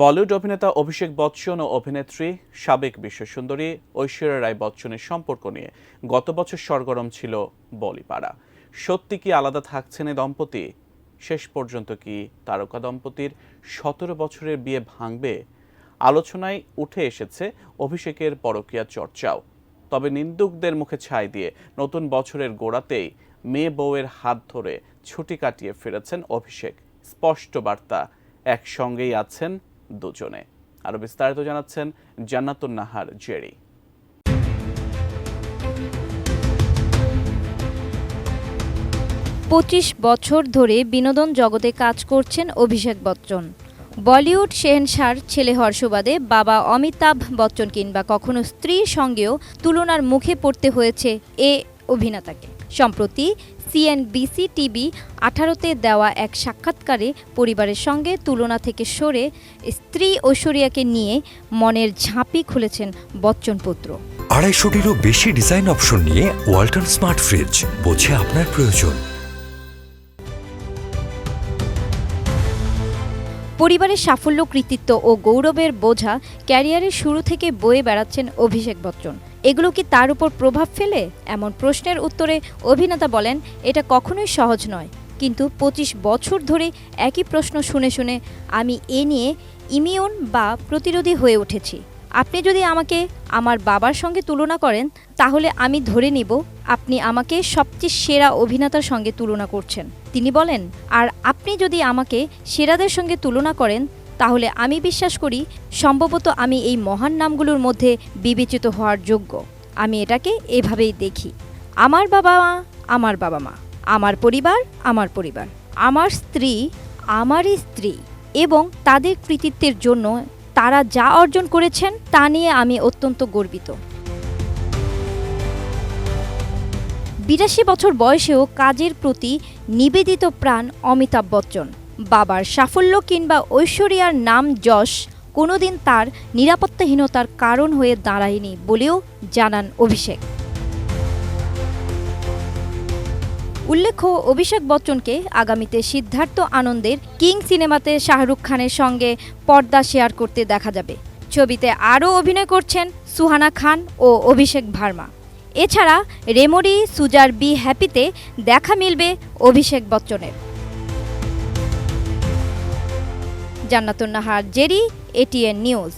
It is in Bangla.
বলিউড অভিনেতা অভিষেক বচ্চন ও অভিনেত্রী সাবেক বিশ্বসুন্দরী ঐশ্বরিয়া রায় বচ্চনের সম্পর্ক নিয়ে গত বছর সরগরম ছিল বলিপাড়া। সত্যি কি আলাদা থাকছেন এই দম্পতি? শেষ পর্যন্ত কি তারকা দম্পতির ১৭ বছরের বিয়ে ভাঙবে? আলোচনায় উঠে এসেছে অভিষেকের পরকীয়া চর্চাও। তবে নিন্দুকদের মুখে ছাই দিয়ে নতুন বছরের গোড়াতেই মেয়ে বউয়ের হাত ধরে ছুটি কাটিয়ে ফিরেছেন অভিষেক। স্পষ্ট বার্তা, একসঙ্গেই আছেন দুজনে। আরো বিস্তারিত জানাচ্ছেন জান্নাতুন নাহার জেরি। ২৫ বছর ধরে বিনোদন জগতে কাজ করছেন অভিষেক বচ্চন। বলিউড শেহেনশার ছেলে হওয়ার সুবাদে বাবা অমিতাভ বচ্চন কিংবা কখনো স্ত্রীর সঙ্গেও তুলনার মুখে পড়তে হয়েছে এ অভিনেতাকে। সম্প্রতি সিএনবিসি টিভি ১৮-তে দেওয়া এক সাক্ষাৎকারে পরিবারের সঙ্গে তুলনা থেকে সরে স্ত্রী ঐশ্বরিয়াকে নিয়ে মনের ঝাঁপি খুলেছেন বচ্চন পুত্র। ২৫০টিরও বেশি ডিজাইন অপশন নিয়ে ওয়ালটন স্মার্ট ফ্রিজ, বোঝে আপনার প্রয়োজন। পরিবারের সাফল্য, কৃতিত্ব ও গৌরবের বোঝা ক্যারিয়ারের শুরু থেকে বয়ে বেড়াচ্ছেন অভিষেক বচ্চন। এগুলো কি তার উপর প্রভাব ফেলে? এমন প্রশ্নের উত্তরে অভিনেতা বলেন, এটা কখনোই সহজ নয়, কিন্তু ২৫ বছর ধরে একই প্রশ্ন শুনে শুনে আমি এ নিয়ে ইমিউন বা প্রতিরোধী হয়ে উঠেছি। আপনি যদি আমাকে আমার বাবার সঙ্গে তুলনা করেন, তাহলে আমি ধরে নিব আপনি আমাকে সবচেয়ে সেরা অভিনেতার সঙ্গে তুলনা করছেন, তিনি বলেন। আর আপনি যদি আমাকে সেরাদের সঙ্গে তুলনা করেন, তাহলে আমি বিশ্বাস করি সম্ভবত আমি এই মহান নামগুলোর মধ্যে বিবেচিত হওয়ার যোগ্য। আমি এটাকে এভাবেই দেখি। আমার বাবা মা আমার বাবা মা, আমার পরিবার আমার পরিবার, আমার স্ত্রী আমারই স্ত্রী, এবং তাদের কৃতিত্বের জন্য তারা যা অর্জন করেছেন তা নিয়ে আমি অত্যন্ত গর্বিত। ৮২ বছর বয়সেও কাজের প্রতি নিবেদিত প্রাণ অমিতাভ বচ্চন। বাবার সাফল্য কিংবা ঐশ্বরিয়ার নাম যশ কোনোদিন তার নিরাপত্তাহীনতার কারণ হয়ে দাঁড়ায়নি বলেও জানান অভিষেক। উল্লেখ্য, অভিষেক বচ্চনকে আগামীতে সিদ্ধার্থ আনন্দের কিং সিনেমাতে শাহরুখ খানের সঙ্গে পর্দা শেয়ার করতে দেখা যাবে। ছবিতে আরও অভিনয় করছেন সুহানা খান ও অভিষেক ভার্মা। এছাড়া রেমোডি সুজার বি হ্যাপিতে দেখা মিলবে অভিষেক বচ্চনের। জান্নাতুন নাহার জেরি, এটিএন নিউজ।